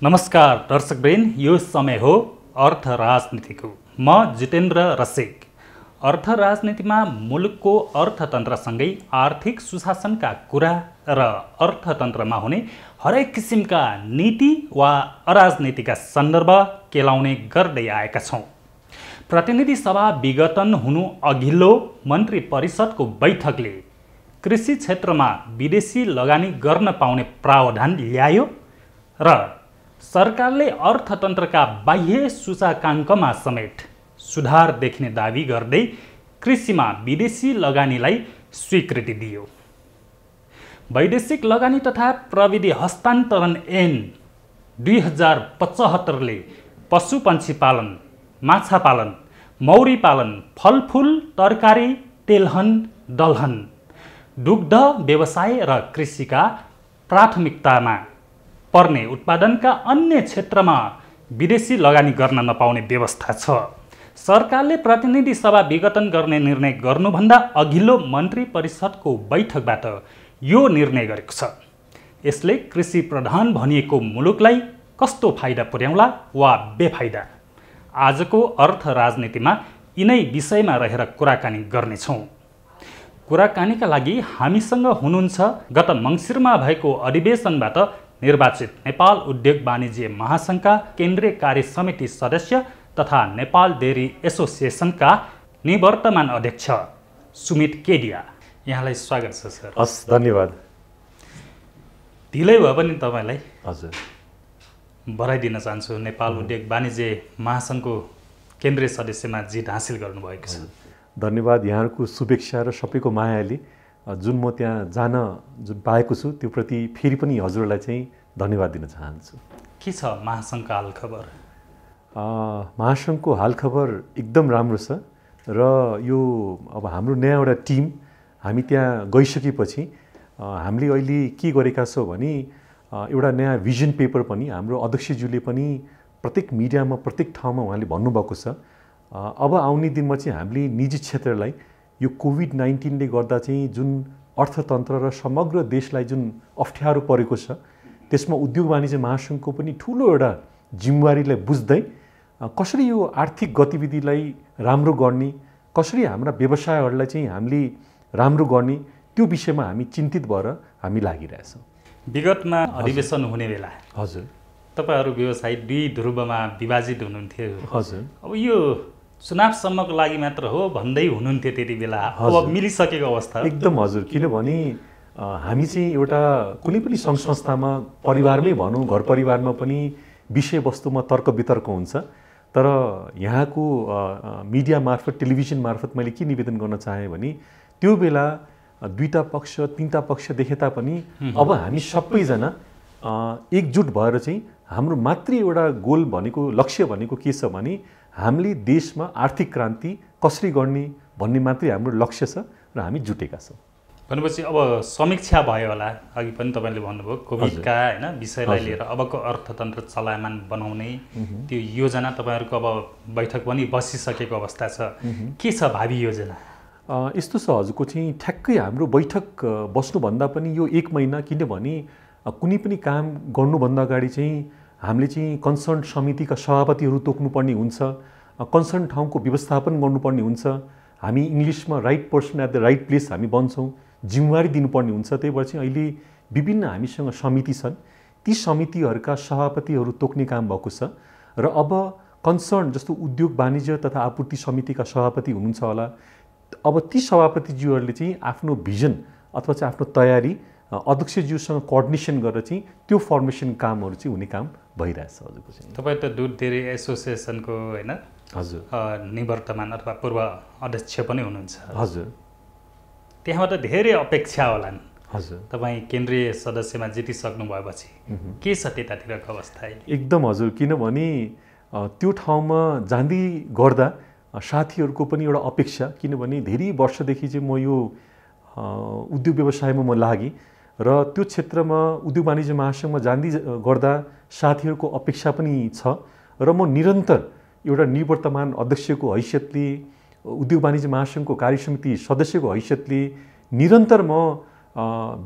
नमस्कार दर्शकवृन्द, यो समय हो अर्थ राजनीतिको। म जितेन्द्र रसिक। अर्थ राजनीतिमा मुलुकको अर्थतन्त्रसँगै आर्थिक सुशासनका कुरा र अर्थतन्त्रमा हुने हरेक किसिमका नीति वा अराजनीतिका सन्दर्भ केलाउने गर्दै आएका छौँ। प्रतिनिधि सभा विघटन हुनु अघिल्लो मन्त्री परिषदको बैठकले कृषि क्षेत्रमा विदेशी लगानी गर्न पाउने प्रावधान ल्यायो र सरकारले अर्थतन्त्रका बाह्य सूचकाङ्कमा समेत सुधार देखिने दावी गर्दै कृषिमा विदेशी लगानीलाई स्वीकृति दियो। वैदेशिक लगानी तथा प्रविधि हस्तान्तरण ऐन 2075ले पशुपन्छी पालन, माछा पालन, मौरी पालन, फलफुल, तरकारी, तेलहन, दलहन, दुग्ध व्यवसाय र कृषिका प्राथमिकतामा पर्ने उत्पादनका अन्य क्षेत्रमा विदेशी लगानी गर्न नपाउने व्यवस्था छ। सरकारले प्रतिनिधि सभा विघटन गर्ने निर्णय गर्नुभन्दा अघिल्लो मन्त्री परिषदको बैठकबाट यो निर्णय गरेको छ। यसले कृषि प्रधान भनिएको मुलुकलाई कस्तो फाइदा पुर्याउला वा बेफाइदा? आजको अर्थ राजनीतिमा यिनै विषयमा रहेर कुराकानी गर्नेछौँ। कुराकानीका लागि हामीसँग हुनुहुन्छ गत मङ्सिरमा भएको अधिवेशनबाट निर्वाचित नेपाल उद्योग वाणिज्य महासङ्घका केन्द्रीय कार्य समिति सदस्य तथा नेपाल डेरी एसोसिएसनका निवर्तमान अध्यक्ष सुमित केडिया। यहाँलाई स्वागत छ सर। हस्, धन्यवाद। ढिलै भयो पनि तपाईँलाई हजुर बधाई दिन चाहन्छु। नेपाल उद्योग वाणिज्य महासङ्घको केन्द्रीय सदस्यमा जित हासिल गर्नुभएको छ। धन्यवाद। यहाँहरूको शुभेच्छा र सबैको मायाले जुन म त्यहाँ जान पाएको छु त्यो प्रति फेरि पनि हजुरलाई चाहिँ धन्यवाद दिन चाहन्छु। के छ महासङ्घको हालखबर? महासङ्घको हालखबर एकदम राम्रो छ र यो अब हाम्रो नयाँ एउटा टिम हामी त्यहाँ गइसकेपछि हामीले अहिले के गरेका छौँ भने एउटा नयाँ भिजन पेपर पनि हाम्रो अध्यक्षज्यूले पनि प्रत्येक मिडियामा प्रत्येक ठाउँमा उहाँले भन्नुभएको छ। अब आउने दिनमा चाहिँ हामीले निजी क्षेत्रलाई यो कोभिड-19ले गर्दा चाहिँ जुन अर्थतन्त्र र समग्र देशलाई जुन अप्ठ्यारो परेको छ त्यसमा उद्योग वाणिज्य महासङ्घको पनि ठुलो एउटा जिम्मेवारीलाई बुझ्दै कसरी यो आर्थिक गतिविधिलाई राम्रो गर्ने, कसरी हाम्रा व्यवसायहरूलाई चाहिँ हामीले राम्रो गर्ने, त्यो विषयमा हामी चिन्तित भएर हामी लागिरहेछौँ। विगतमा अधिवेशन हुने बेला हजुर तपाईँहरू व्यवसायी दुई ध्रुवमा विभाजित हुनुहुन्थ्यो। हजुर अब यो चुनावसम्मको लागि मात्र हो भन्दै हुनुहुन्थ्यो त्यति बेला। अब मिलिसकेको अवस्था एकदम हजुर। किनभने हामी चाहिँ एउटा कुनै पनि सङ्घ संस्थामा परिवारमै भनौँ, घर परिवारमा पनि विषयवस्तुमा तर्क वितर्क हुन्छ। तर यहाँको मिडिया मार्फत, टेलिभिजन मार्फत मैले के निवेदन गर्न चाहेँ भने त्यो बेला दुईटा पक्ष तीनटा पक्ष देखे तापनि अब हामी सबैजना एकजुट भएर चाहिँ हाम्रो मात्रै एउटा गोल भनेको, लक्ष्य भनेको के छ भने हामीले देशमा आर्थिक क्रान्ति कसरी गर्ने भन्ने मात्रै हाम्रो लक्ष्य छ र हामी जुटेका छौँ। भनेपछि अब समीक्षा भयो होला। अघि पनि तपाईँले भन्नुभयो कोभिडका होइन विषयलाई लिएर अबको अर्थतन्त्र चलायमान बनाउने त्यो योजना तपाईँहरूको अब बैठक पनि बसिसकेको अवस्था छ। के छ भावी योजना? यस्तो छ हजुरको चाहिँ ठ्याक्कै हाम्रो बैठक बस्नुभन्दा पनि यो 1 महिना, किनभने कुनै पनि काम गर्नुभन्दा अगाडि चाहिँ हामीले चाहिँ कन्सर्न समितिका सभापतिहरू तोक्नुपर्ने हुन्छ, कन्सर्न ठाउँको व्यवस्थापन गर्नुपर्ने हुन्छ। हामी इङ्ग्लिसमा right person at the right place हामी बन्छौँ, जिम्मेवारी दिनुपर्ने हुन्छ। त्यही भएर चाहिँ अहिले विभिन्न हामीसँग समिति छन्, ती समितिहरूका सभापतिहरू तोक्ने काम भएको छ र अब कन्सर्न जस्तो उद्योग वाणिज्य तथा आपूर्ति समितिका सभापति हुनुहुन्छ होला, अब ती सभापतिज्यूहरूले चाहिँ आफ्नो भिजन अथवा चाहिँ आफ्नो तयारी अध्यक्षज्यूसँग कोअर्डिनेसन गरेर चाहिँ त्यो फर्मेसन कामहरू चाहिँ हुने काम भइरहेछ हजुरको चाहिँ। तपाईँ त दुध डेरी एसोसिएसनको होइन हजुर निवर्तमान अथवा पूर्व अध्यक्ष पनि हुनुहुन्छ। हजुर त्यहाँबाट धेरै अपेक्षा होलान्। हजुर तपाईँ केन्द्रीय सदस्यमा जितिसक्नु भएपछि के छ त्यतातिरको अवस्था? एकदम हजुर। किनभने त्यो ठाउँमा जाँदै गर्दा साथीहरूको पनि एउटा अपेक्षा, किनभने धेरै वर्षदेखि चाहिँ म यो उद्योग व्यवसायमा म लागेँ र त्यो क्षेत्रमा उद्योग वाणिज्य महासङ्घमा जाँदै गर्दा साथीहरूको अपेक्षा पनि छ र म निरन्तर एउटा निवर्तमान अध्यक्षको हैसियतले, उद्योग वाणिज्य महासङ्घको कार्यसमिति सदस्यको हैसियतले निरन्तर म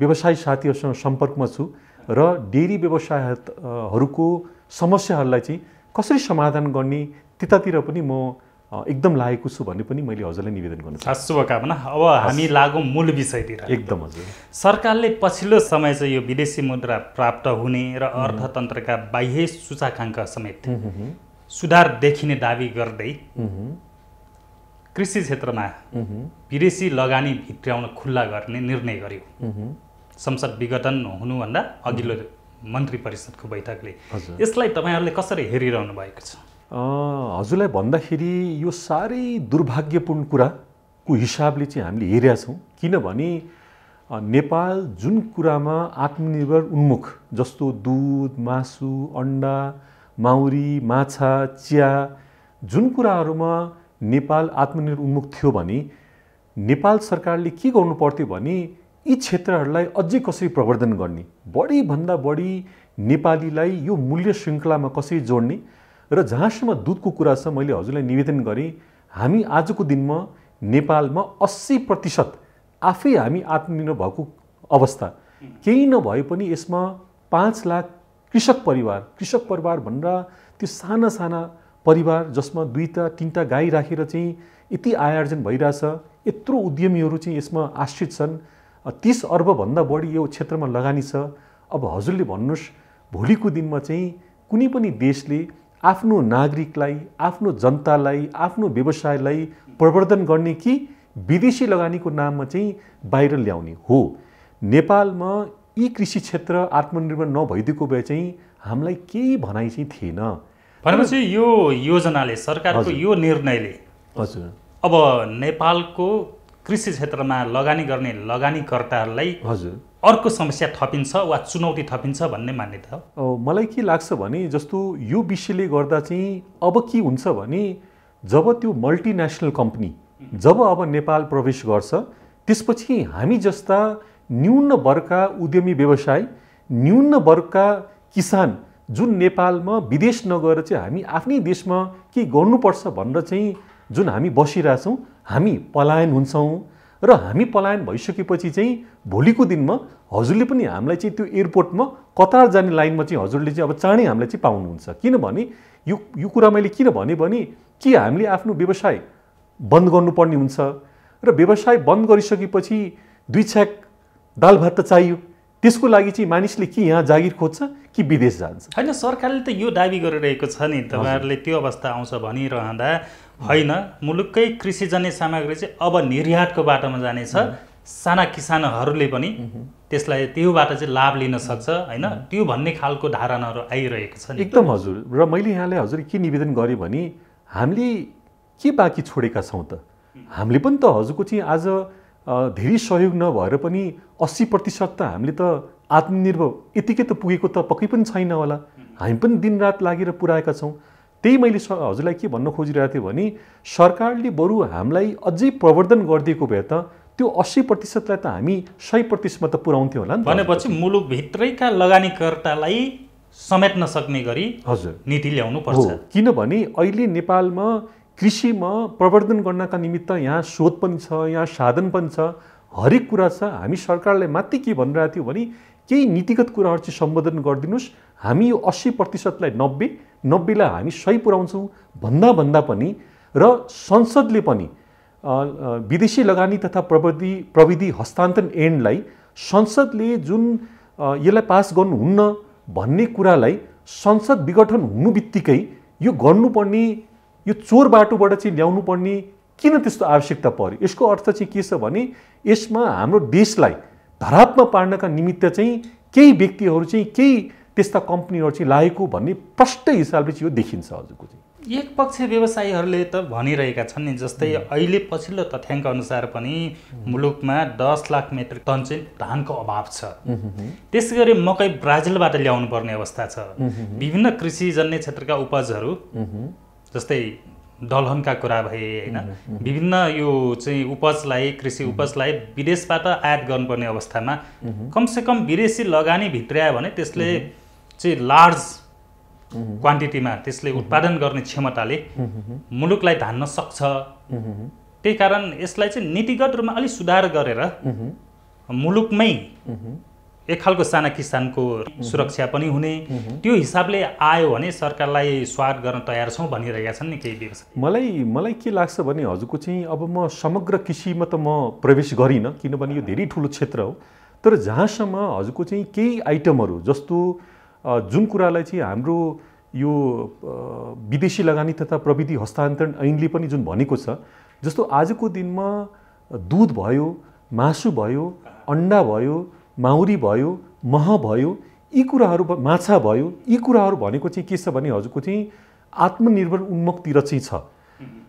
व्यवसायी साथीहरूसँग सम्पर्कमा छु र डेरी व्यवसायहरूको समस्याहरूलाई चाहिँ कसरी समाधान गर्ने त्यतातिर पनि म एकदम लागेको छु भन्ने पनि मैले हजुरलाई निवेदन गर्न चाहन्छु। शुभकामना। अब हामी लागौँ मूल विषयतिर। एकदम हजुर। सरकारले पछिल्लो समय चाहिँ यो विदेशी मुद्रा प्राप्त हुने र अर्थतन्त्रका बाह्य सूचकाङ्क समेत सुधार देखिने दावी गर्दै कृषि क्षेत्रमा विदेशी लगानी भित्र्याउन खुल्ला गर्ने निर्णय गर्यो संसद विघटन हुनुभन्दा अघिल्लो मन्त्री परिषदको बैठकले। यसलाई तपाईँहरूले कसरी हेरिरहनु भएको छ? हजुरलाई भन्दाखेरि यो साह्रै दुर्भाग्यपूर्ण कुराको हिसाबले चाहिँ हामीले हेरेका छौँ। किनभने नेपाल जुन कुरामा आत्मनिर्भर उन्मुख जस्तो दूध, मासु, अन्डा, माउरी, माछा, चिया जुन कुराहरूमा नेपाल आत्मनिर्भर उन्मुख थियो भने नेपाल सरकारले के गर्नु पर्थ्यो भने यी क्षेत्रहरूलाई अझै कसरी प्रवर्धन गर्ने, बढीभन्दा बढी नेपालीलाई यो मूल्य श्रृङ्खलामा कसरी जोड्ने र जहाँसम्म दुधको कुरा छ मैले हजुरलाई निवेदन गरेँ हामी आजको दिनमा नेपालमा 80% आफै हामी आत्मनिर्भर भएको अवस्था। केही नभए पनि यसमा 5 लाख कृषक परिवार भनेर त्यो साना साना परिवार जसमा 2-3टा गाई राखेर चाहिँ यति आय आर्जन भइरहेछ, यत्रो उद्यमीहरू चाहिँ यसमा आश्रित छन्, 30 अर्बभन्दा बढी यो क्षेत्रमा लगानी छ। अब हजुरले भन्नुहोस् भोलिको दिनमा चाहिँ कुनै पनि देशले आफ्नो नागरिकलाई, आफ्नो जनतालाई, आफ्नो व्यवसायलाई प्रवर्धन गर्ने कि विदेशी लगानीको नाममा चाहिँ बाहिर ल्याउने हो। नेपालमा यी कृषि क्षेत्र आत्मनिर्भर नभइदिएको भए चाहिँ हामीलाई केही भनाइ चाहिँ थिएन। भनेपछि यो योजनाले, सरकारको यो निर्णयले हजुर अब नेपालको कृषि क्षेत्रमा लगानी गर्ने लगानीकर्ताहरूलाई हजुर अर्को समस्या थपिन्छ वा चुनौती थपिन्छ भन्ने मान्यता हो? मलाई के लाग्छ भने जस्तो यो विषयले गर्दा चाहिँ अब के हुन्छ भने जब त्यो मल्टिनेसनल कम्पनी जब अब नेपाल प्रवेश गर्छ त्यसपछि हामी जस्ता न्यून वर्गका उद्यमी व्यवसाय, न्यून वर्गका किसान जुन नेपालमा विदेश नगएर चाहिँ हामी आफ्नै देशमा के गर्नुपर्छ भनेर चाहिँ जुन हामी बसिरहेछौँ हामी पलायन हुन्छौँ र हामी पलायन भइसकेपछि चाहिँ भोलिको दिनमा हजुरले पनि हामीलाई चाहिँ त्यो एयरपोर्टमा कतार जाने लाइनमा चाहिँ हजुरले चाहिँ अब चाँडै हामीलाई चाहिँ पाउनुहुन्छ। किनभने यो कुरा मैले किन भने कि हामीले आफ्नो व्यवसाय बन्द गर्नुपर्ने हुन्छ र व्यवसाय बन्द गरिसकेपछि 2 छ्याक दाल भात त चाहियो, त्यसको लागि चाहिँ मानिसले कि यहाँ जागिर खोज्छ कि विदेश जान्छ? होइन, सरकारले त यो दाबी गरिरहेको छ नि, तपाईँहरूले त्यो अवस्था आउँछ भनिरहँदा होइन, मुलुककै कृषिजन्य सामग्री चाहिँ अब निर्यातको बाटोमा जानेछ, साना किसानहरूले पनि त्यसलाई त्योबाट चाहिँ लाभ लिन सक्छ होइन, त्यो भन्ने खालको धारणाहरू आइरहेको छ नि। एकदम हजुर। र मैले यहाँलाई हजुर के निवेदन गरेँ भने हामीले के बाँकी छोडेका छौँ त? हामीले पनि त हजुरको चाहिँ आज धेरै सहयोग नभएर पनि 80% त हामीले त आत्मनिर्भर यतिकै त पुगेको त पक्कै पनि छैन होला। हामी पनि दिनरात लागेर पुऱ्याएका छौँ। त्यही मैले हजुरलाई के भन्न खोजिरहेको थिएँ भने सरकारले बरु हामीलाई अझै प्रवर्धन गरिदिएको भए त त्यो 80%लाई त हामी 100% त पुर्याउँथ्यौँ होला नि। भनेपछि मुलुकभित्रैका लगानीकर्तालाई समेट्न सक्ने गरी हजुर नीति ल्याउनु पर्छ। किनभने अहिले नेपालमा कृषिमा प्रवर्धन गर्नका निमित्त यहाँ स्रोत पनि छ, यहाँ साधन पनि छ, हरेक कुरा छ। हामी सरकारलाई मात्रै के भनिरहेको थियो भने केही नीतिगत कुराहरू चाहिँ सम्बोधन गरिदिनुहोस्, हामी यो 80%लाई 90लाई हामी 100 पुर्याउँछौँ भन्दा पनि र संसदले पनि विदेशी लगानी तथा प्रविधि हस्तान्तरण ऐनलाई संसदले जुन यसलाई पास गर्नुहुन्न भन्ने कुरालाई संसद विघटन हुनु बित्तिकै यो गर्नुपर्ने, यो चोर बाटोबाट चाहिँ ल्याउनु पर्ने किन त्यस्तो आवश्यकता पर्यो? यसको अर्थ चाहिँ के छ भने यसमा हाम्रो देशलाई धरापमा पार्नका निमित्त चाहिँ केही व्यक्तिहरू चाहिँ केही त्यस्ता कम्पनीहरू चाहिँ लागेको भन्ने प्रष्ट हिसाबले चाहिँ यो देखिन्छ हजुरको चाहिँ। एक पक्ष व्यवसायीहरूले त भनिरहेका छन् नि, जस्तै अहिले पछिल्लो तथ्याङ्क अनुसार पनि मुलुकमा 10 लाख मेट्रिक टन चाहिँ धानको अभाव छ। त्यसै गरी मकै ब्राजिलबाट ल्याउनु पर्ने अवस्था छ। विभिन्न कृषिजन्य क्षेत्रका उपजहरू जस्तै दलहनका कुरा भए होइन, विभिन्न यो चाहिँ उपजलाई, कृषि उपजलाई विदेशबाट आयात गर्नुपर्ने अवस्थामा कमसेकम विदेशी लगानी भित्र्यायो भने त्यसले चाहिँ लार्ज क्वान्टिटीमा त्यसले उत्पादन गर्ने क्षमताले मुलुकलाई धान्न सक्छ। त्यही कारण यसलाई चाहिँ नीतिगत रूपमा अलि सुधार गरेर मुलुकमै एक खालको साना किसानको सुरक्षा पनि हुने त्यो हिसाबले आयो भने सरकारलाई स्वागत गर्न तयार छौँ भनिरहेका छन् नि केही व्यवसायी। मलाई के लाग्छ भने हजुरको चाहिँ अब म समग्र कृषिमा त म प्रवेश गरिनँ, किनभने यो धेरै ठुलो क्षेत्र हो। तर जहाँसम्म हजुरको चाहिँ केही आइटमहरू जस्तो जुन कुरालाई चाहिँ हाम्रो यो विदेशी लगानी तथा प्रविधि हस्तान्तरण ऐनले पनि जुन भनेको छ, जस्तो आजको दिनमा दुध भयो, मासु भयो, अन्डा भयो, माउरी भयो, मह भयो, यी कुराहरू, माछा भयो, यी कुराहरू भनेको चाहिँ के छ भने हजुरको चाहिँ आत्मनिर्भर उन्मुखतिर चाहिँ छ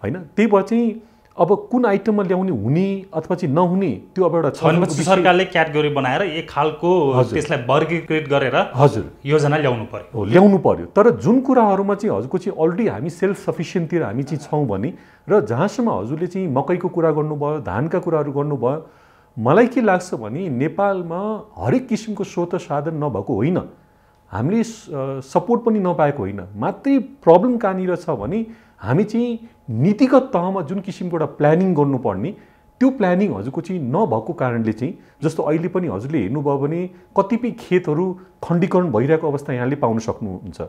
हैन। त्यही भएर चाहिँ अब कुन आइटममा ल्याउने हुने अथवा चाहिँ नहुने त्यो अब एउटा छ। सरकारले क्याटेगोरी बनाएर एक खालको त्यसलाई वर्गीकृत गरेर हजुर योजना ल्याउनु पर्यो। तर जुन कुराहरूमा चाहिँ हजुरको चाहिँ अलरेडी हामी सेल्फ सफिसियन्टतिर हामी चाहिँ छौँ भने, र जहाँसम्म हजुरले चाहिँ मकैको कुरा गर्नुभयो, धानका कुराहरू गर्नुभयो, मलाई के लाग्छ भने नेपालमा हरेक किसिमको स्रोत साधन नभएको होइन, हामीले सपोर्ट पनि नपाएको होइन, मात्रै प्रब्लम कहाँनिर छ भने हामी चाहिँ नीतिगत तहमा जुन किसिमको एउटा प्लानिङ गर्नुपर्ने त्यो प्लानिङ हजुरको चाहिँ नभएको कारणले चाहिँ, जस्तो अहिले पनि हजुरले हेर्नुभयो भने कतिपय खेतहरू खण्डीकरण भइरहेको अवस्था यहाँले पाउन सक्नुहुन्छ।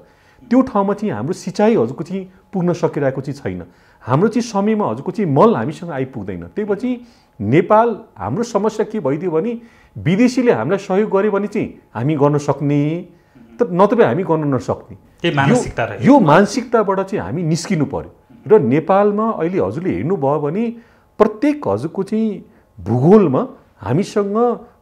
त्यो ठाउँमा चाहिँ हाम्रो सिँचाइ हजुरको चाहिँ पुग्न सकिरहेको चाहिँ छैन, हाम्रो चाहिँ समयमा हजुरको चाहिँ मल हामीसँग आइपुग्दैन। त्यही पछि नेपाल हाम्रो समस्या के भइदियो भने विदेशीले हामीलाई सहयोग गर्यो भने चाहिँ हामी गर्न सक्ने, नत्र हामी गर्न नसक्ने, यो मानसिकताबाट चाहिँ हामी निस्किनु पर्यो। र नेपालमा अहिले हजुरले हेर्नुभयो भने प्रत्येक हजुरको चाहिँ भूगोलमा हामीसँग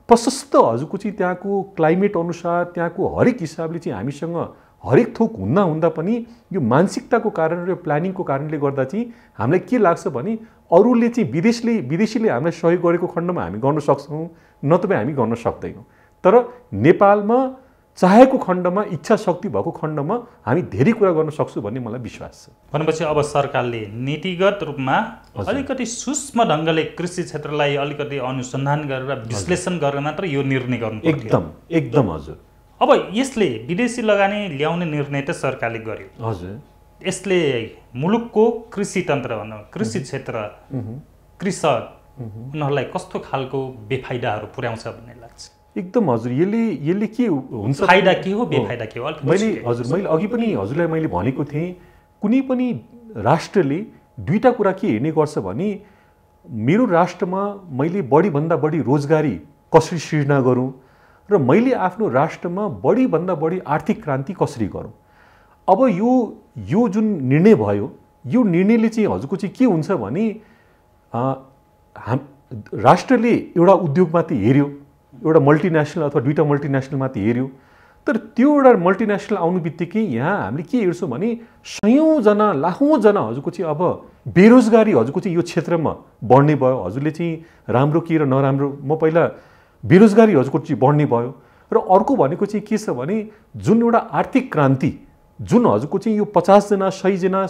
प्रशस्त हजुरको चाहिँ त्यहाँको क्लाइमेट अनुसार त्यहाँको हरेक हिसाबले चाहिँ हामीसँग हरेक थोक हुँदा पनि यो मानसिकताको कारण र प्लानिङको कारणले गर्दा चाहिँ हामीलाई के लाग्छ भने अरूले चाहिँ विदेशीले हामीलाई सहयोग गरेको खण्डमा हामी गर्न सक्छौँ, नत्र हामी गर्न सक्दैनौँ। तर नेपालमा चाहेको खण्डमा, इच्छा शक्ति भएको खण्डमा हामी धेरै कुरा गर्न सक्छौँ भन्ने मलाई विश्वास छ। भनेपछि अब सरकारले नीतिगत रूपमा अलिकति सूक्ष्म ढङ्गले कृषि क्षेत्रलाई अलिकति अनुसन्धान गरेर विश्लेषण गरेर मात्र यो निर्णय गर्नु पर्यो। एकदम हजुर। अब यसले विदेशी लगानी ल्याउने निर्णय त सरकारले गर्यो हजुर, यसले मुलुकको कृषि तन्त्र भनौँ, कृषि क्षेत्र, कृषक उनीहरूलाई कस्तो खालको बेफाइदाहरू पुर्याउँछ भन्ने लाग्छ? एकदम हजुर, यसले के हुन्छ, फाइदा के हो बेफाइदा के हो? मैले अघि पनि हजुरलाई मैले भनेको थिएँ, कुनै पनि राष्ट्रले दुईटा कुरा के हेर्ने गर्छ भने मेरो राष्ट्रमा मैले बढीभन्दा बढी रोजगारी कसरी सृजना गरौँ र मैले आफ्नो राष्ट्रमा बढीभन्दा बढी आर्थिक क्रान्ति कसरी गरौँ। अब यो जुन निर्णय भयो, यो निर्णयले चाहिँ हजुरको चाहिँ के हुन्छ भने राष्ट्रले एउटा उद्योगमाथि हेऱ्यो, एउटा मल्टिनेसनल अथवा दुईटा मल्टिनेसनलमाथि हेऱ्यो, तर त्यो एउटा मल्टिनेसनल आउनु बित्तिकै यहाँ हामीले के हेर्छौँ भने सयौँजना लाखौँजना हजुरको चाहिँ अब बेरोजगारी हजुरको चाहिँ यो क्षेत्रमा बढ्ने भयो। हजुरले चाहिँ राम्रो के र नराम्रो, म पहिला बेरोजगारी हजुरको चाहिँ बढ्ने भयो। र अर्को भनेको चाहिँ के छ भने जुन एउटा आर्थिक क्रान्ति जुन हजुरको चाहिँ यो 50 जना 100 जना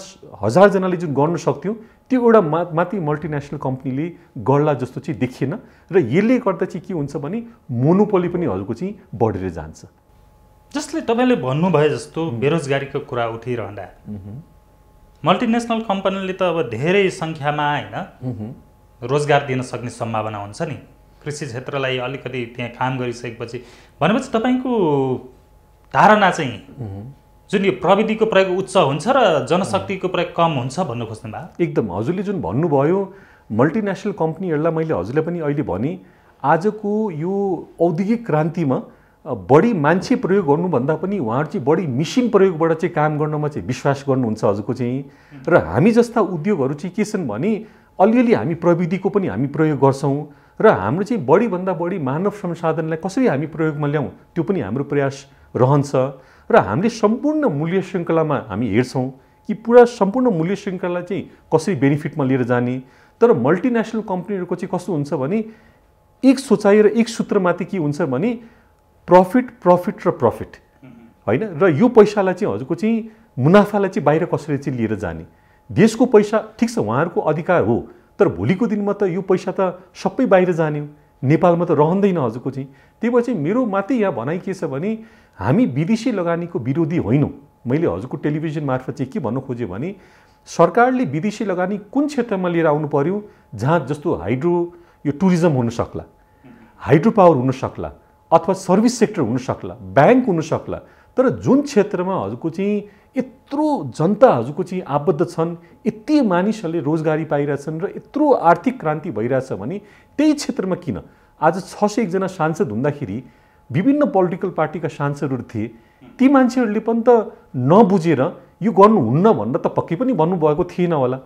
1000 जनाले जुन गर्न सक्थ्यो त्यो एउटा माथि मल्टिनेसनल कम्पनीले गर्ला जस्तो चाहिँ देखिएन। र यसले गर्दा चाहिँ के हुन्छ भने मोनोपोली पनि हजुरको चाहिँ बढेर जान्छ। जसले तपाईँले भन्नुभयो जस्तो बेरोजगारीको कुरा उठिरहँदा मल्टिनेसनल कम्पनीले त अब धेरै सङ्ख्यामा होइन रोजगार दिन सक्ने सम्भावना हुन्छ नि। कृषि क्षेत्रलाई अलिकति त्यहाँ काम गरिसकेपछि भनेपछि तपाईँको धारणा चाहिँ जुन यो प्रविधिको प्रयोग उच्च हुन्छ र जनशक्तिको प्रयोग कम हुन्छ भन्नु खोज्नु भयो? एकदम हजुरले जुन भन्नुभयो मल्टिनेसनल कम्पनीहरूलाई मैले हजुरलाई पनि अहिले भने आजको यो औद्योगिक क्रान्तिमा बढी मान्छे प्रयोग गर्नुभन्दा पनि उहाँहरू चाहिँ बढी मिसिन प्रयोगबाट चाहिँ काम गर्नमा चाहिँ विश्वास गर्नुहुन्छ हजुरको चाहिँ। र हामी जस्ता उद्योगहरू चाहिँ के छन् भने अलिअलि हामी प्रविधिको पनि हामी प्रयोग गर्छौँ र हाम्रो चाहिँ बढीभन्दा बढी मानव संसाधनलाई कसरी हामी प्रयोगमा ल्याउँ त्यो पनि हाम्रो प्रयास रहन्छ। र हामीले सम्पूर्ण मूल्य श्रृङ्खलामा हामी हेर्छौँ कि पुरा सम्पूर्ण मूल्य श्रृङ्खला चाहिँ कसरी बेनिफिटमा लिएर जाने। तर मल्टिनेसनल कम्पनीहरूको चाहिँ कस्तो हुन्छ भने एक सोचाइ र एक सूत्रमाथि के हुन्छ भने प्रफिट प्रफिट र प्रफिट होइन। र यो पैसालाई चाहिँ हजुरको चाहिँ मुनाफालाई चाहिँ बाहिर कसरी चाहिँ लिएर जाने। देशको पैसा ठिक छ उहाँहरूको अधिकार हो, तर भोलिको दिनमा त यो पैसा त सबै बाहिर जाने हो, नेपालमा त रहँदैन हजुरको चाहिँ। त्यही भएर चाहिँ मेरो मात्रै यहाँ भनाइ के छ भने हामी विदेशी लगानीको विरोधी होइनौँ। मैले हजुरको टेलिभिजन मार्फत चाहिँ के भन्नु खोजेँ भने सरकारले विदेशी लगानी कुन क्षेत्रमा लिएर आउनु पर्यो जहाँ जस्तो हाइड्रो यो टुरिज्म हुन सक्ला, हाइड्रो पावर हुन सक्ला, अथवा सर्भिस सेक्टर हुन सक्ला, ब्याङ्क हुन सक्ला, तर जुन क्षेत्रमा हजुरको चाहिँ यत्रो जनता हजुरको चाहिँ आबद्ध छन्, यति मानिसहरूले रोजगारी पाइरहेछन् र यत्रो आर्थिक क्रान्ति भइरहेछ भने त्यही क्षेत्रमा किन आज 601 जना सांसद हुँदाखेरि विभिन्न पोलिटिकल पार्टीका सांसदहरू थिए, ती मान्छेहरूले पनि त नबुझेर यो गर्नुहुन्न भनेर त पक्कै पनि भन्नुभएको थिएन होला।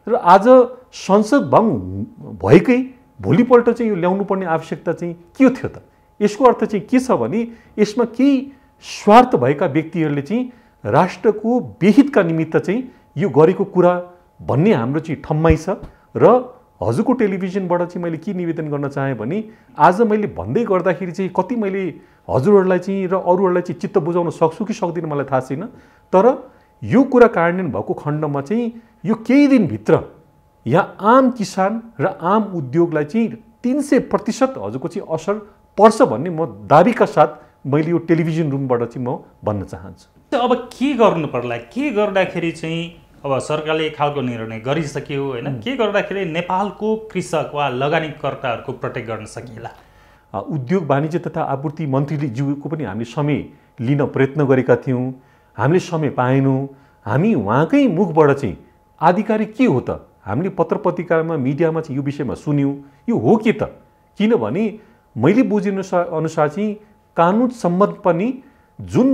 र आज संसद भङ्ग भएकै भोलिपल्ट चाहिँ यो ल्याउनु पर्ने आवश्यकता चाहिँ के थियो त? यसको अर्थ चाहिँ के छ भने यसमा केही स्वार्थ भएका व्यक्तिहरूले चाहिँ राष्ट्रको बेहितका निमित्त चाहिँ यो गरेको कुरा भन्ने हाम्रो चाहिँ ठम्माइ छ। र हजुरको टेलिभिजनबाट चाहिँ मैले के निवेदन गर्न चाहेँ भने आज मैले भन्दै गर्दाखेरि चाहिँ कति मैले हजुरहरूलाई चाहिँ र अरूहरूलाई चाहिँ चित्त बुझाउन सक्छु कि सक्दिनँ मलाई थाहा छैन, तर यो कुरा कार्यान्वयन भएको खण्डमा चाहिँ यो केही दिनभित्र यहाँ आम किसान र आम उद्योगलाई चाहिँ 300% हजुरको चाहिँ असर पर्छ भन्ने म दाबीका साथ मैले यो टेलिभिजन रुमबाट चाहिँ म भन्न चाहन्छु। अब के गर्नु पर्ला, के गर्दाखेरि चाहिँ अब सरकारले एक खालको निर्णय गरिसक्यो होइन, के गर्दाखेरि नेपालको कृषक वा लगानीकर्ताहरूको प्रोटेक्ट गर्न सकिएला? उद्योग वाणिज्य तथा आपूर्ति मन्त्रीज्यूको पनि हामीले समय लिन प्रयत्न गरेका थियौँ, हामीले समय पाएनौँ। हामी उहाँकै मुखबाट चाहिँ आधिकारिक के हो त हामीले पत्र पत्रिकामा मिडियामा चाहिँ यो विषयमा सुन्यौँ, यो हो के त? किनभने मैले बुझे अनुसार चाहिँ कानुन सम्मत पनि जुन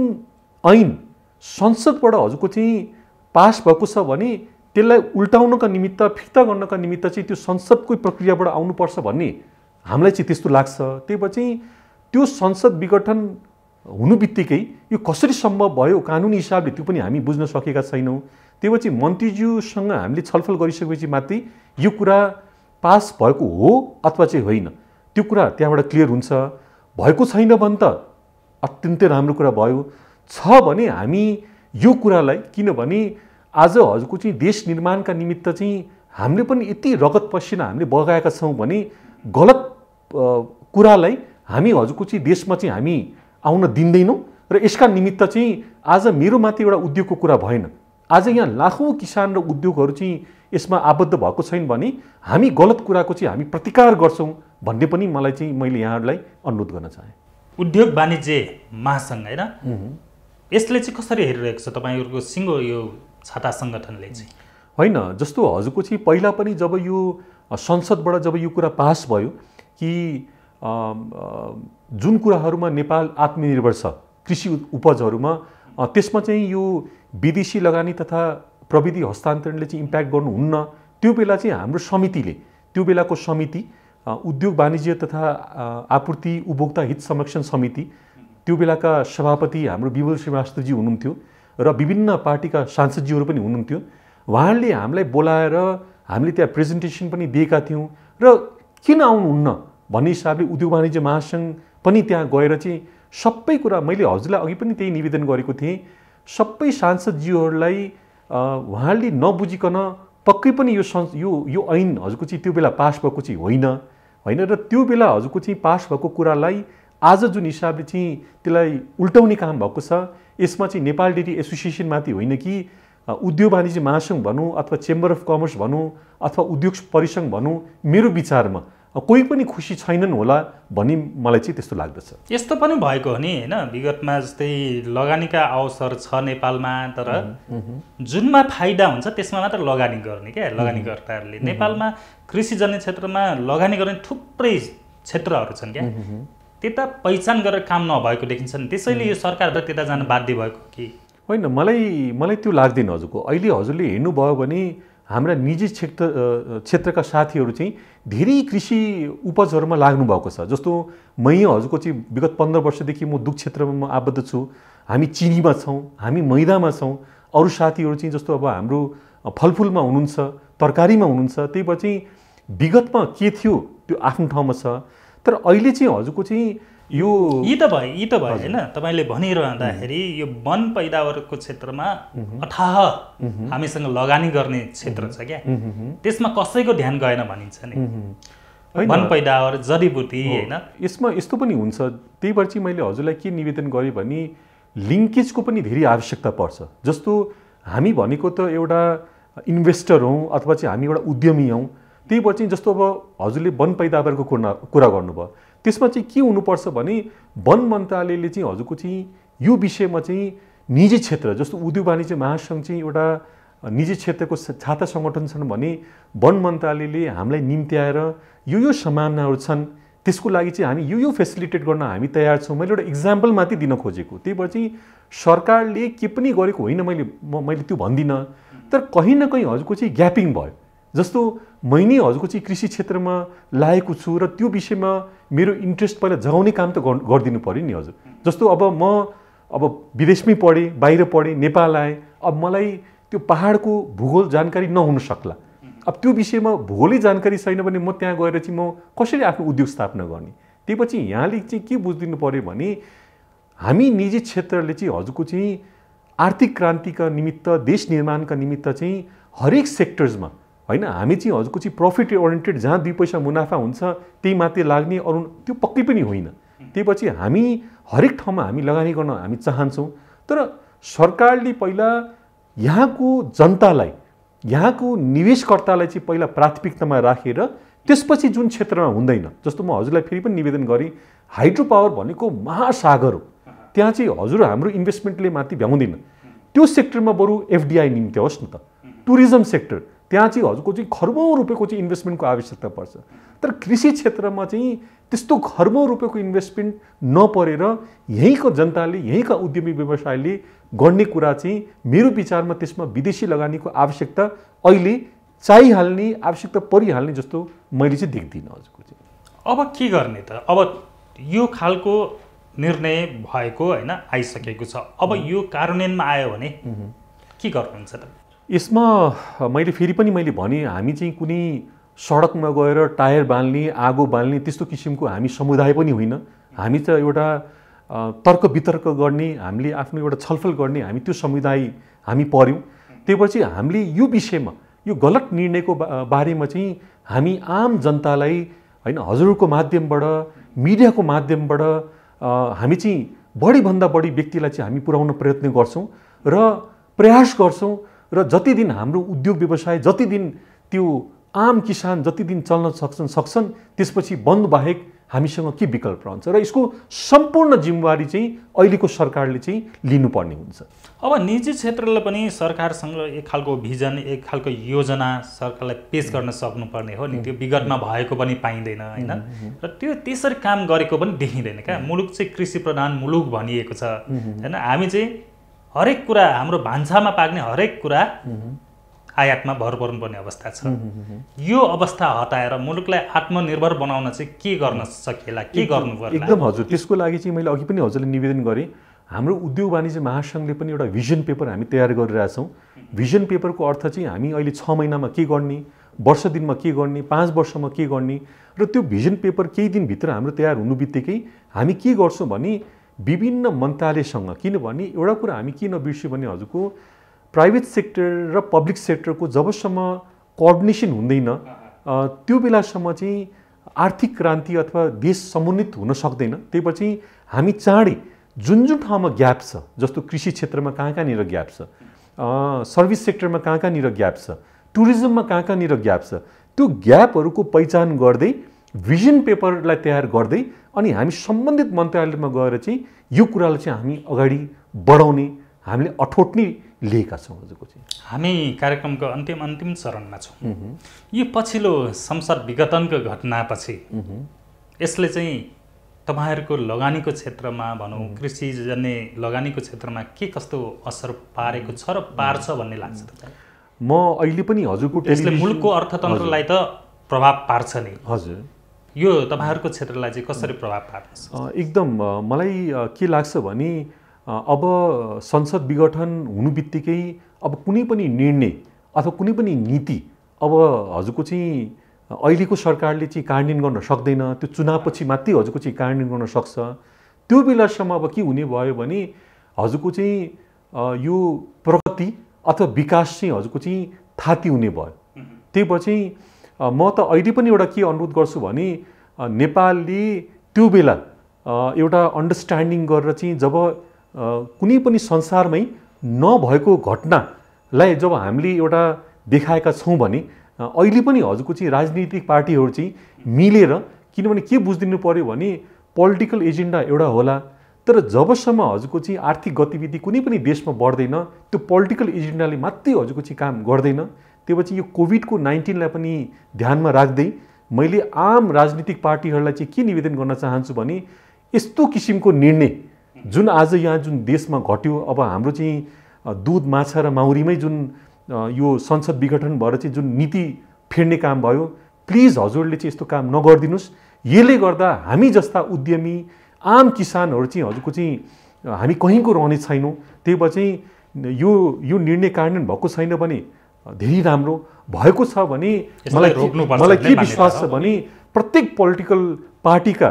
ऐन संसदबाट हजुरको चाहिँ पास भएको छ भने त्यसलाई उल्टाउनका निमित्त फिर्ता गर्नका निमित्त चाहिँ त्यो संसदकै प्रक्रियाबाट आउनुपर्छ भन्ने हामीलाई चाहिँ त्यस्तो लाग्छ। त्यही भएर चाहिँ त्यो संसद विघटन हुनु बित्तिकै यो कसरी सम्भव भयो कानुनी हिसाबले त्यो पनि हामी बुझ्न सकेका छैनौँ। त्यही भएर चाहिँ मन्त्रीज्यूसँग हामीले छलफल गरिसकेपछि मात्रै यो कुरा पास भएको हो अथवा चाहिँ होइन त्यो कुरा त्यहाँबाट क्लियर हुन्छ। भएको छैन भने त अत्यन्तै राम्रो कुरा भयो, छ भने हामी यो कुरालाई, किनभने आज हजुरको चाहिँ देश निर्माणका निमित्त चाहिँ हामीले पनि यति रगत पसिना हामीले बगाएका छौँ भने गलत कुरालाई हामी हजुरको चाहिँ देशमा चाहिँ हामी आउन दिँदैनौँ। र यसका निमित्त चाहिँ आज मेरो माथि एउटा उद्योगको कुरा भएन, आज यहाँ लाखौँ किसान र उद्योगहरू चाहिँ यसमा आबद्ध भएको छैन भने हामी गलत कुराको चाहिँ हामी प्रतिकार गर्छौँ भन्ने पनि मलाई चाहिँ मैले यहाँहरूलाई अनुरोध गर्न चाहेँ। उद्योग वाणिज्य महासङ्घ होइन, यसले चाहिँ कसरी हेरिरहेको छ तपाईँहरूको सिङ्गो यो छाता सङ्गठनले चाहिँ? होइन, जस्तो हजुरको चाहिँ पहिला पनि जब यो संसदबाट जब यो कुरा पास भयो कि जुन कुराहरूमा नेपाल आत्मनिर्भर छ कृषि उपजहरूमा, त्यसमा चाहिँ यो विदेशी लगानी तथा प्रविधि हस्तान्तरणले चाहिँ इम्प्याक्ट गर्नुहुन्न, त्यो बेला चाहिँ हाम्रो समितिले, त्यो बेलाको समिति उद्योग वाणिज्य तथा आपूर्ति उपभोक्ता हित संरक्षण समिति, त्यो बेलाका सभापति हाम्रो विमल श्रीवास्तवजी हुनुहुन्थ्यो र विभिन्न पार्टीका सांसदजीहरू पनि हुनुहुन्थ्यो। उहाँहरूले हामीलाई बोलाएर हामीले त्यहाँ प्रेजेन्टेसन पनि दिएका थियौँ र किन आउनुहुन्न भन्ने हिसाबले उद्योग वाणिज्य महासङ्घ पनि त्यहाँ गएर चाहिँ सबै कुरा मैले हजुरलाई अघि पनि त्यही निवेदन गरेको थिएँ, सबै सांसदजीहरूलाई उहाँहरूले नबुझिकन पक्कै पनि यो ऐन हजुरको चाहिँ त्यो बेला पास भएको चाहिँ होइन र त्यो बेला हजुरको चाहिँ पास भएको कुरालाई आज जुन हिसाबले चाहिँ त्यसलाई उल्टाउने काम भएको छ, यसमा चाहिँ नेपाल डेरी एसोसिएसनमाथि होइन कि उद्योग वाणिज्य महासङ्घ भनौँ अथवा चेम्बर अफ कमर्स भनौँ अथवा उद्योग परिसङ्घ भनौँ, मेरो विचारमा कोही पनि खुसी छैनन् होला भन्ने मलाई चाहिँ त्यस्तो लाग्दछ। यस्तो पनि भएको हो नि होइन, विगतमा जस्तै लगानीका अवसर छ नेपालमा, तर जुनमा फाइदा हुन्छ त्यसमा मात्र लगानी गर्ने क्या लगानीकर्ताहरूले। नेपालमा कृषिजन्य क्षेत्रमा लगानी गर्ने थुप्रै क्षेत्रहरू छन् क्या, त्यता पहिचान गरेर काम नभएको देखिन्छ नि, त्यसैले यो सरकारबाट त्यता जान बाध्य भएको कि होइन? मलाई त्यो लाग्दैन हजुरको। अहिले हजुरले हेर्नुभयो भने हाम्रा निजी क्षेत्रका साथीहरू चाहिँ धेरै कृषि उपजहरूमा लाग्नु भएको छ। जस्तो मै हजुरको चाहिँ विगत 15 वर्षदेखि म दुध क्षेत्रमा म आबद्ध छु, हामी चिनीमा छौँ, हामी मैदामा छौँ, अरू साथीहरू चाहिँ जस्तो अब हाम्रो फलफुलमा हुनुहुन्छ, तरकारीमा हुनुहुन्छ। त्यही भएर चाहिँ विगतमा के थियो त्यो आफ्नो ठाउँमा छ, तर अहिले चाहिँ हजुरको चाहिँ यो यी त भयो होइन, तपाईँले भनिरहँदाखेरि यो वन पैदावारको क्षेत्रमा अथाह हामीसँग लगानी गर्ने क्षेत्र छ क्या, त्यसमा कसैको ध्यान गएन भनिन्छ नि। वन पैदावार जडीबुटी होइन, यसमा यस्तो पनि हुन्छ। त्यही भएर चाहिँ मैले हजुरलाई के निवेदन गरेँ भने लिङ्केजको पनि धेरै आवश्यकता पर्छ। जस्तो हामी भनेको त एउटा इन्भेस्टर हौँ अथवा चाहिँ हामी एउटा उद्यमी हौँ। त्यही भएर चाहिँ जस्तो अब हजुरले वन पैदावारको कुरा गर्नुभयो, त्यसमा चाहिँ के हुनुपर्छ भने वन मन्त्रालयले चाहिँ हजुरको चाहिँ यो विषयमा चाहिँ निजी क्षेत्र जस्तो उद्योग वाणिज्य महासङ्घ चाहिँ एउटा निजी क्षेत्रको छाता सङ्गठन छन् भने वन मन्त्रालयले हामीलाई निम्त्याएर यो सम्भावनाहरू छन्, त्यसको लागि चाहिँ हामी यो फेसिलिटेट गर्न हामी तयार छौँ। मैले एउटा इक्जाम्पल मात्रै दिन खोजेको, त्यही भएर चाहिँ सरकारले के पनि गरेको होइन मैले त्यो भन्दिनँ, तर कहीँ न कहीँ हजुरको चाहिँ ग्यापिङ भयो। जस्तो मैले हजुरको चाहिँ कृषि क्षेत्रमा लागेको छु र त्यो विषयमा मेरो इन्ट्रेस्ट पहिला जगाउने काम त गरिदिनु पऱ्यो नि हजुर। जस्तो अब विदेशमै पढेँ, बाहिर पढेँ, नेपाल आएँ, अब मलाई त्यो पहाडको भूगोल जानकारी नहुन सक्ला। अब त्यो विषयमा भूगोलै जानकारी छैन भने म त्यहाँ गएर चाहिँ म कसरी आफ्नो उद्योग स्थापना गर्ने? त्यही पछि यहाँले चाहिँ के बुझिदिनु पऱ्यो भने हामी निजी क्षेत्रले चाहिँ हजुरको चाहिँ आर्थिक क्रान्तिका निमित्त, देश निर्माणका निमित्त चाहिँ हरेक सेक्टर्समा होइन, हामी चाहिँ हजुरको चाहिँ प्रफिट ओरिएन्टेड जहाँ 2 पैसा मुनाफा हुन्छ त्यही मात्रै लाग्ने, अरू त्यो पक्कै पनि होइन। त्यही पछि हामी हरेक ठाउँमा हामी लगानी गर्न हामी चाहन्छौँ, तर सरकारले पहिला यहाँको जनतालाई, यहाँको निवेशकर्तालाई चाहिँ पहिला प्राथमिकतामा राखेर त्यसपछि जुन क्षेत्रमा हुँदैन, जस्तो म हजुरलाई फेरि पनि निवेदन गरेँ, हाइड्रो पावर भनेको महासागर हो, त्यहाँ चाहिँ हजुर हाम्रो इन्भेस्टमेन्टले माथि भ्याउँदैन, त्यो सेक्टरमा बरु एफडिआई निम्त्याओस् न त। टुरिज्म सेक्टर त्यहाँ चाहिँ हजुरको चाहिँ खर्बौँ रुपियाँको चाहिँ इन्भेस्टमेन्टको आवश्यकता पर्छ, तर कृषि क्षेत्रमा चाहिँ त्यस्तो खर्बौँ रुपियाँको इन्भेस्टमेन्ट नपरेर यहीँको जनताले, यहीँका उद्यमी व्यवसायले गर्ने कुरा चाहिँ मेरो विचारमा त्यसमा विदेशी लगानीको आवश्यकता अहिले चाहिहाल्ने, आवश्यकता परिहाल्ने जस्तो मैले चाहिँ देख्दिनँ हजुरको चाहिँ। अब के गर्ने त? अब यो खालको निर्णय भएको होइन, आइसकेको छ, अब यो कार्यान्वयनमा आयो भने के गर्नुहुन्छ त? यसमा मैले फेरि पनि भने हामी चाहिँ कुनै सडकमा गएर टायर बाल्ने, आगो बाल्ने त्यस्तो किसिमको हामी समुदाय पनि होइन। हामी त एउटा तर्क वितर्क गर्ने, हामीले आफ्नो एउटा छलफल गर्ने हामी त्यो समुदाय हामी पर्यौँ। त्यही पछि हामीले यो विषयमा, यो गलत निर्णयको बारेमा चाहिँ हामी आम जनतालाई होइन हजुरको माध्यमबाट, मिडियाको माध्यमबाट हामी चाहिँ बढीभन्दा बढी व्यक्तिलाई चाहिँ हामी पुर्याउन प्रयत्न गर्छौँ र प्रयास गर्छौँ, र जति दिन हाम्रो उद्योग व्यवसाय, जति दिन त्यो आम किसान जति दिन चल्न सक्छन् त्यसपछि बन्द बाहेक हामीसँग के विकल्प रहन्छ, र यसको सम्पूर्ण जिम्मेवारी चाहिँ अहिलेको सरकारले चाहिँ लिनुपर्ने हुन्छ। अब निजी क्षेत्रले पनि सरकारसँग एक खालको भिजन, एक खालको योजना सरकारलाई पेश गर्न सक्नुपर्ने हो नि, त्यो विगतमा भएको पनि पाइँदैन होइन, र त्यो त्यसरी काम गरेको पनि देखिँदैन क्या। मुलुक चाहिँ कृषि प्रधान मुलुक भनिएको छ होइन, हामी चाहिँ हरेक कुरा, हाम्रो भान्सामा पाक्ने हरेक कुरा आयातमा भर पर्नुपर्ने अवस्था छ। यो अवस्था हटाएर मुलुकलाई आत्मनिर्भर बनाउन चाहिँ के गर्न सकिएला, के गर्नु पर्ला? एकदम हजुर, त्यसको लागि चाहिँ मैले अघि पनि हजुरले निवेदन गरेँ, हाम्रो उद्योग वाणिज्य महासङ्घले पनि एउटा भिजन पेपर हामी तयार गरिरहेछौँ। भिजन पेपरको अर्थ चाहिँ हामी अहिले 6 महिनामा के गर्ने, वर्ष दिनमा के गर्ने, 5 वर्षमा के गर्ने, र त्यो भिजन पेपर केही दिनभित्र हाम्रो तयार हुनु बित्तिकै हामी के गर्छौँ भने विभिन्न मन्त्रालयसँग, किनभने एउटा कुरा हामी किन बिर्स्यौँ भने हजुरको प्राइभेट सेक्टर र पब्लिक सेक्टरको जबसम्म कोअर्डिनेसन हुँदैन त्यो बेलासम्म चाहिँ आर्थिक क्रान्ति अथवा देश समुन्नत हुन सक्दैन। त्यही पछि हामी चाँडै जुन ठाउँमा ग्याप छ, जस्तो कृषि क्षेत्रमा कहाँनिर ग्याप छ, सर्भिस सेक्टरमा कहाँनिर ग्याप छ, टुरिज्ममा कहाँनिर ग्याप छ, त्यो ग्यापहरूको पहिचान गर्दै भिजन पेपरलाई तयार गर्दै अनि हामी सम्बन्धित मन्त्रालयमा गएर चाहिँ यो कुरालाई चाहिँ हामी अगाडि बढाउने हामीले अठोट नै लिएका छौँ हजुरको चाहिँ। हामी कार्यक्रमको अन्तिम चरणमा छौँ। यो पछिल्लो संसद विघटनको घटनापछि यसले चाहिँ तपाईहरूको लगानीको क्षेत्रमा भनौँ, कृषिजन्य लगानीको क्षेत्रमा के कस्तो असर पारेको छ र पार्छ भन्ने लाग्छ तपाईँ? म अहिले पनि हजुरको यसले मुलुकको अर्थतन्त्रलाई त प्रभाव पार्छ नि हजुर, यो तपाईहरूको क्षेत्रलाई चाहिँ कसरी प्रभाव पार्छ? एकदम मलाई के लाग्छ भने अब संसद विघटन हुनु बित्तिकै अब कुनै पनि निर्णय अथवा कुनै पनि नीति अब हजुरको चाहिँ अहिलेको सरकारले चाहिँ कार्यान्वयन गर्न सक्दैन, त्यो चुनावपछि मात्रै हजुरको चाहिँ कार्यान्वयन गर्न सक्छ। त्यो बेलासम्म अब के हुने भयो भने हजुरको चाहिँ यो प्रगति अथवा विकास चाहिँ हजुरको चाहिँ थाती हुने भयो। त्यही पछि म त अहिले पनि एउटा के अनुरोध गर्छु भने नेपालले त्यो बेला एउटा अन्डरस्ट्यान्डिङ गरेर चाहिँ जब कुनै पनि संसारमै नभएको घटनालाई जब हामीले एउटा देखाएका छौँ भने अहिले पनि हजुरको चाहिँ राजनीतिक पार्टीहरू चाहिँ मिलेर किनभने के बुझिदिनु पर्यो भने पोलिटिकल एजेन्डा एउटा होला, तर जबसम्म हजुरको चाहिँ आर्थिक गतिविधि कुनै पनि देशमा बढ्दैन, त्यो पोलिटिकल एजेन्डाले मात्रै हजुरको चाहिँ काम गर्दैन। त्यो पछि यो कोभिडको 19लाई पनि ध्यानमा राख्दै मैले आम राजनीतिक पार्टीहरूलाई चाहिँ के निवेदन गर्न चाहन्छु भने यस्तो किसिमको निर्णय जुन आज यहाँ जुन देशमा घट्यो, अब हाम्रो चाहिँ दुध माछा र माउरीमै जुन यो संसद विघटन भएर चाहिँ जुन नीति फेर्ने काम भयो, प्लिज हजुरले चाहिँ यस्तो काम नगरिदिनुहोस्। यसले गर्दा हामी जस्ता उद्यमी आम किसानहरू चाहिँ हजुरको चाहिँ हामी कहीँको रहने छैनौँ। त्यही भएर चाहिँ यो निर्णय कार्यान्वयन भएको छैन भने धेरै राम्रो, भएको छ भने मलाई के विश्वास छ भने प्रत्येक पोलिटिकल पार्टीका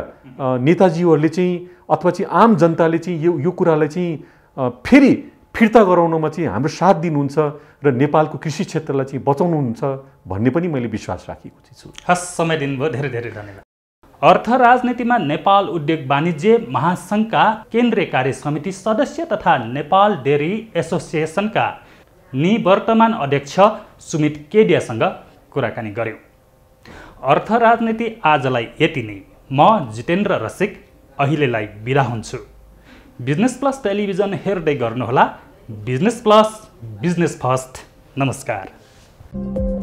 नेताजीहरूले चाहिँ अथवा चाहिँ आम जनताले चाहिँ यो कुरालाई चाहिँ फेरि फिर्ता गराउनमा चाहिँ हाम्रो साथ दिनुहुन्छ र नेपालको कृषि क्षेत्रलाई चाहिँ बचाउनुहुन्छ भन्ने पनि मैले विश्वास राखेको छु। हस्, समय दिनुभयो, धेरै धेरै धन्यवाद। अर्थ राजनीतिमा नेपाल उद्योग वाणिज्य महासङ्घका केन्द्रीय कार्य समिति सदस्य तथा नेपाल डेयरी एसोसिएसनका निवर्तमान अध्यक्ष सुमित केडियासँग कुराकानी गर्यौँ। अर्थ राजनीति आजलाई यति नै। म जितेन्द्र रसिक अहिलेलाई बिदा हुन्छु। बिजनेस प्लस टेलिभिजन हेर्दै गर्नुहोला। Business plus, business first. नमस्कार।